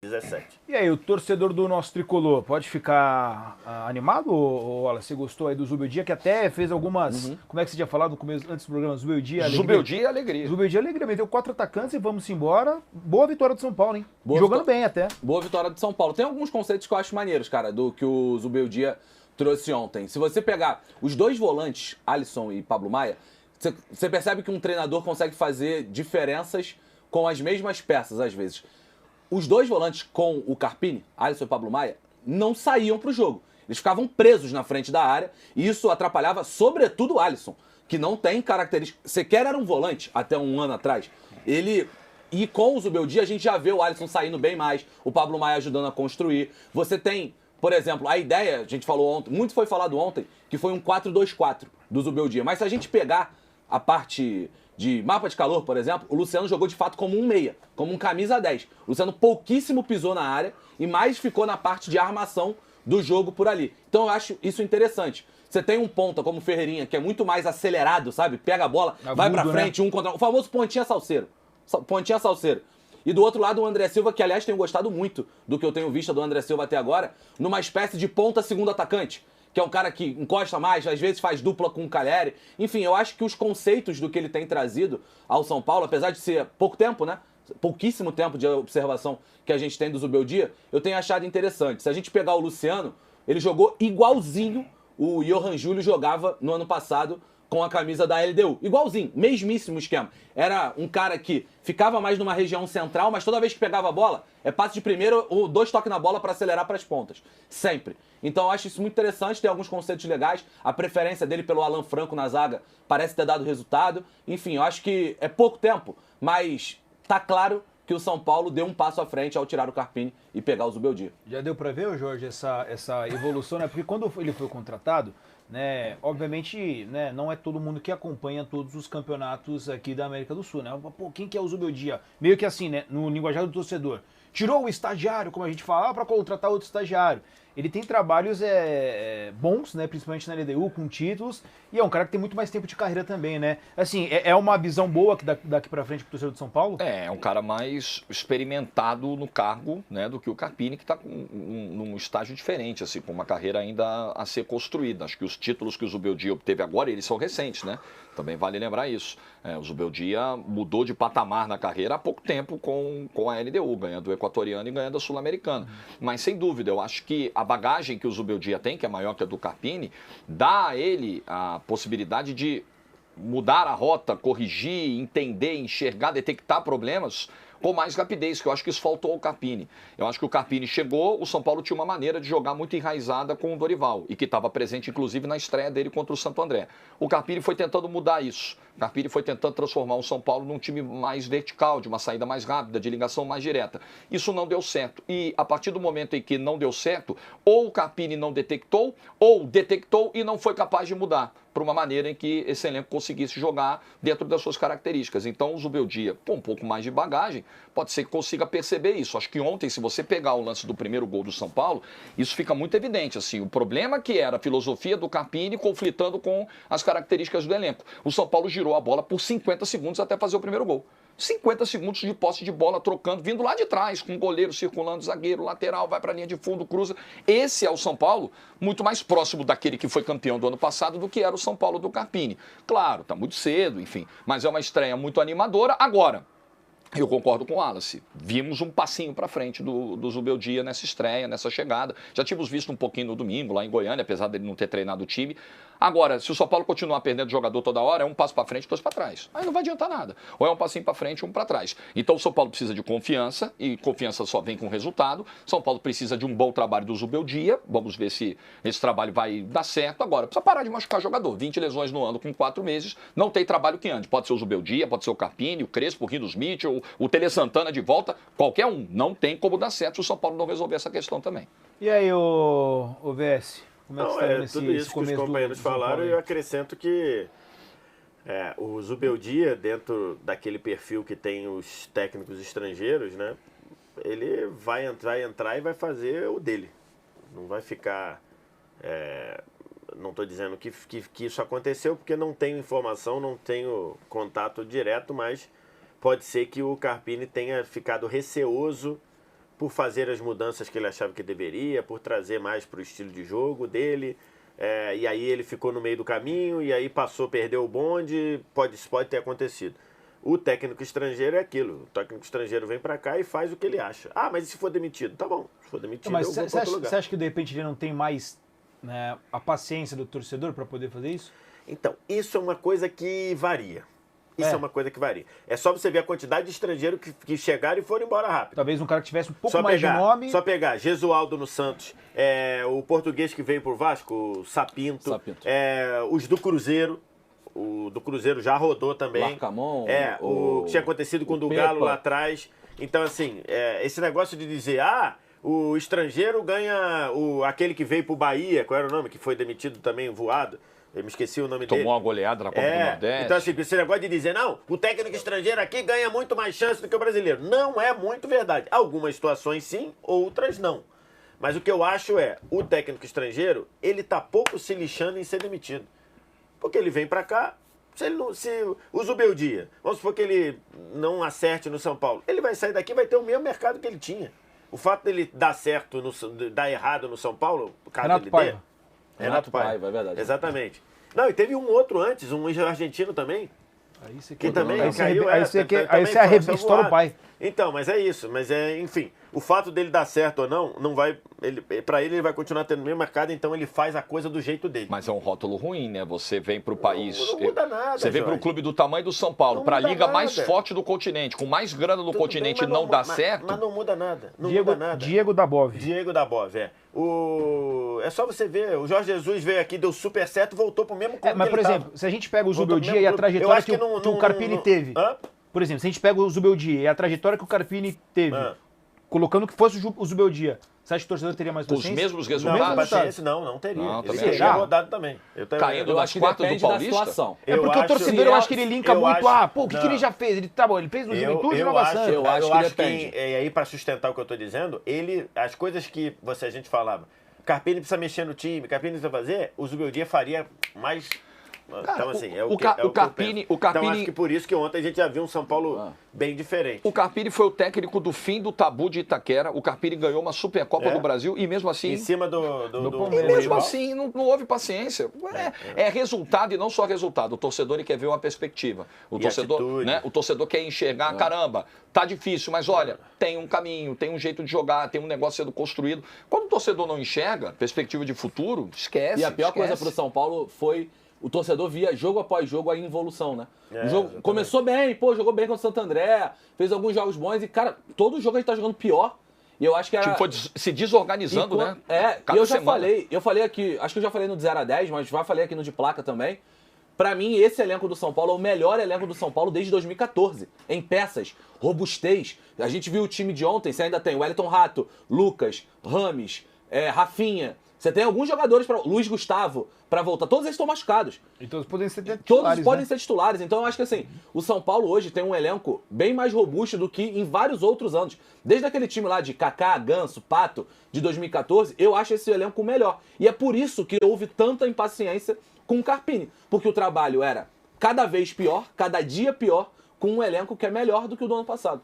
17. E aí, o torcedor do nosso tricolor pode ficar animado? Ou olha, você gostou aí do Zubeldia, que até fez algumas. Como é que você tinha falado no começo, antes do programa? Zubeldia, alegria. Zubeldia e alegria. Zubeldia, alegria. Meteu 4 atacantes e vamos embora. Boa vitória do São Paulo, hein? Boa Jogando vitó- bem até. Boa vitória do São Paulo. Tem alguns conceitos que eu acho maneiros, cara, do que o Zubeldia trouxe ontem. Se você pegar os dois volantes, Alisson e Pablo Maia, você percebe que um treinador consegue fazer diferenças com as mesmas peças, às vezes. Os dois volantes com o Carpini, Alisson e Pablo Maia, não saíam pro jogo. Eles ficavam presos na frente da área e isso atrapalhava, sobretudo, o Alisson, que não tem características. Sequer era um volante até um ano atrás. E com o Zubeldia, a gente já vê o Alisson saindo bem mais, o Pablo Maia ajudando a construir. Você tem, por exemplo, a ideia, a gente falou ontem, muito foi falado ontem, que foi um 4-2-4 do Zubeldia. Mas se a gente pegar a parte de mapa de calor, por exemplo, o Luciano jogou de fato como um meia, como um camisa 10. O Luciano pouquíssimo pisou na área e mais ficou na parte de armação do jogo por ali. Então eu acho isso interessante. Você tem um ponta como o Ferreirinha, que é muito mais acelerado, sabe? Pega a bola, vai pra frente, um contra um. O famoso pontinha salseiro. Pontinha salseiro. E do outro lado, o André Silva, que aliás tenho gostado muito do que eu tenho visto do André Silva até agora, numa espécie de ponta segundo atacante, que é um cara que encosta mais, às vezes faz dupla com o Calleri. Enfim, eu acho que os conceitos do que ele tem trazido ao São Paulo, apesar de ser pouco tempo, né? Pouquíssimo tempo de observação que a gente tem do Zubeldia, eu tenho achado interessante. Se a gente pegar o Luciano, ele jogou igualzinho o Johan Júlio jogava no ano passado com a camisa da LDU. Igualzinho, mesmíssimo esquema. Era um cara que ficava mais numa região central, mas toda vez que pegava a bola, é passe de primeiro ou 2 toques na bola para acelerar para as pontas. Sempre. Então eu acho isso muito interessante, tem alguns conceitos legais. A preferência dele pelo Alan Franco na zaga parece ter dado resultado. Enfim, eu acho que é pouco tempo, mas tá claro que o São Paulo deu um passo à frente ao tirar o Carpini e pegar o Zubeldia. Já deu pra ver, Jorge, essa evolução, né? Porque quando ele foi contratado, né, obviamente, né, não é todo mundo que acompanha todos os campeonatos aqui da América do Sul, né? Pô, quem que é o Zubeldia? Meio que assim, né, no linguajar do torcedor. Tirou o estagiário, como a gente fala, para contratar outro estagiário. Ele tem trabalhos bons, né, principalmente na LDU, com títulos, e é um cara que tem muito mais tempo de carreira também, né? Assim, é uma visão boa que daqui para frente pro torcedor de São Paulo? É um cara mais experimentado no cargo, né, do que o Carpini, que está num estágio diferente, assim, com uma carreira ainda a ser construída. Acho que os títulos que o Zubeldia obteve agora, eles são recentes, né? Também vale lembrar isso. O Zubeldia mudou de patamar na carreira há pouco tempo com a LDU, ganhando o equatoriano e ganhando a sul-americana. Mas, sem dúvida, eu acho que a bagagem que o Zubeldia tem, que é maior que a do Carpini, dá a ele a possibilidade de mudar a rota, corrigir, entender, enxergar, detectar problemas com mais rapidez, que eu acho que isso faltou ao Carpini. Eu acho que o Carpini chegou, o São Paulo tinha uma maneira de jogar muito enraizada com o Dorival, e que estava presente, inclusive, na estreia dele contra o Santo André. O Carpini foi tentando mudar isso. O Carpini foi tentando transformar o São Paulo num time mais vertical, de uma saída mais rápida, de ligação mais direta. Isso não deu certo. E a partir do momento em que não deu certo, ou o Carpini não detectou, ou detectou e não foi capaz de mudar para uma maneira em que esse elenco conseguisse jogar dentro das suas características. Então, o Zubeldia, com um pouco mais de bagagem, pode ser que consiga perceber isso. Acho que ontem, se você pegar o lance do primeiro gol do São Paulo, isso fica muito evidente. Assim, o problema que era a filosofia do Carpini conflitando com as características do elenco. O São Paulo girou a bola por 50 segundos até fazer o primeiro gol. 50 segundos de posse de bola, trocando, vindo lá de trás, com o goleiro circulando, zagueiro, lateral, vai para a linha de fundo, cruza. Esse é o São Paulo muito mais próximo daquele que foi campeão do ano passado do que era o São Paulo do Carpini. Claro, está muito cedo, enfim, mas é uma estreia muito animadora. Agora, eu concordo com o Wallace. Vimos um passinho para frente do Zubeldia nessa estreia, nessa chegada. Já tínhamos visto um pouquinho no domingo, lá em Goiânia, apesar dele não ter treinado o time. Agora, se o São Paulo continuar perdendo jogador toda hora, é um passo para frente, 2 para trás. Aí não vai adiantar nada. Ou é um passinho para frente, 1 para trás. Então o São Paulo precisa de confiança, e confiança só vem com resultado. São Paulo precisa de um bom trabalho do Zubeldia. Vamos ver se esse trabalho vai dar certo. Agora, precisa parar de machucar jogador. 20 lesões no ano com 4 meses. Não tem trabalho que ande. Pode ser o Zubeldia, pode ser o Carpini, o Crespo, o Rinos Mitchell, o Tele Santana de volta. Qualquer um. Não tem como dar certo se o São Paulo não resolver essa questão também. E aí, o VS? Como é que Não, está é nesse tudo isso que os companheiros falaram, e eu acrescento que o Zubeldia, dentro daquele perfil que tem os técnicos estrangeiros, né, ele vai entrar e vai fazer o dele. Não vai ficar... não estou dizendo que isso aconteceu, porque não tenho informação, não tenho contato direto, mas pode ser que o Carpini tenha ficado receoso por fazer as mudanças que ele achava que deveria, por trazer mais para o estilo de jogo dele. E aí ele ficou no meio do caminho, e aí perdeu o bonde, pode ter acontecido. O técnico estrangeiro é aquilo. O técnico estrangeiro vem para cá e faz o que ele acha. Ah, mas e se for demitido? Tá bom, se for demitido Mas eu vou para outro lugar. você acha que de repente ele não tem mais, né, a paciência do torcedor para poder fazer isso? Então, isso é uma coisa que varia. Isso é uma coisa que varia. É só você ver a quantidade de estrangeiros que chegaram e foram embora rápido. Talvez um cara que tivesse um pouco mais de nome. Só pegar Gesualdo no Santos, o português que veio pro Vasco, o Sapinto. Os do Cruzeiro. O do Cruzeiro já rodou também. Larcamon. O que tinha acontecido com o do Galo lá atrás. Então, assim, esse negócio de dizer, o estrangeiro ganha aquele que veio pro Bahia, qual era o nome? Que foi demitido também, voado. Eu me esqueci o nome dele. Tomou uma goleada na Copa do Nordeste. Então, assim, esse negócio de dizer, não, o técnico estrangeiro aqui ganha muito mais chance do que o brasileiro. Não é muito verdade. Algumas situações sim, outras não. Mas o que eu acho o técnico estrangeiro, ele tá pouco se lixando em ser demitido. Porque ele vem pra cá, se o Zubeldia, vamos supor que ele não acerte no São Paulo, ele vai sair daqui e vai ter o mesmo mercado que ele tinha. O fato dele dar certo, dar errado no São Paulo, caso Renato ele Paiva. Renato Paiva, é verdade. Exatamente. Não, e teve um outro antes, um argentino também, Aí você que também caiu. Aí você estoura o pai. Então, mas é isso. Mas enfim, o fato dele dar certo ou não vai. Pra ele vai continuar tendo o mesmo mercado, então ele faz a coisa do jeito dele. Mas é um rótulo ruim, né? Você vem pro país. Não muda nada. Você vem pro clube do tamanho do São Paulo, pra liga nada. mais forte do continente, com mais grana no continente e não dá certo. Mas não muda nada. Não muda nada. Diego Dabov. Diego Dabov, É só você ver, o Jorge Jesus veio aqui, deu super certo, voltou pro mesmo clube. Mas, por exemplo, se a gente pega o Zubeldia e a trajetória que o Carpini teve. Por exemplo, se a gente pega o Zubeldia e a trajetória que o Carpini teve, colocando que fosse o Zubeldia, você acha que o torcedor teria mais paciência? Os mesmos Não, resultados? paciência não teria. Não, Ele também teria acho. rodado também. Caindo nas que quartas do depende da Paulista? situação. Porque o torcedor, eu acho que ele linka muito, o que ele já fez? Ele fez no Juventude e no Água Santa. Eu acho que que depende. e aí, para sustentar o que eu estou dizendo, as coisas que a gente falava, Carpini precisa mexer no time, Carpini precisa fazer, o Zubeldia faria mais. Então, assim, o Carpini. Então, acho que por isso que ontem a gente já viu um São Paulo bem diferente. O Carpini foi o técnico do fim do tabu de Itaquera. O Carpini ganhou uma Supercopa do Brasil e mesmo assim. Em cima do Palmeiras. E mesmo assim não houve paciência. É resultado e não só resultado. O torcedor ele quer ver uma perspectiva. O torcedor quer enxergar, caramba, tá difícil, mas olha, tem um caminho, tem um jeito de jogar, tem um negócio sendo construído. Quando o torcedor não enxerga perspectiva de futuro, esquece. E a pior coisa pro São Paulo foi o torcedor via jogo após jogo a involução, né? O jogo começou bem, jogou bem contra o Santo André, fez alguns jogos bons e, cara, todo jogo a gente tá jogando pior. E eu acho que era... Tipo, foi se desorganizando, né? E eu já falei aqui, acho que eu já falei no de 0 a 10, mas já falei aqui no de placa também. Pra mim, esse elenco do São Paulo é o melhor elenco do São Paulo desde 2014. Em peças, robustez. A gente viu o time de ontem, você ainda tem Wellington Rato, Lucas, Rames, Rafinha. Você tem alguns jogadores, Luiz Gustavo, pra voltar. Todos eles estão machucados. E todos podem ser titulares. Todos podem ser titulares. Então eu acho que assim, o São Paulo hoje tem um elenco bem mais robusto do que em vários outros anos. Desde aquele time lá de Kaká, Ganso, Pato, de 2014, eu acho esse elenco melhor. E é por isso que houve tanta impaciência com o Carpini. Porque o trabalho era cada vez pior, cada dia pior, com um elenco que é melhor do que o do ano passado.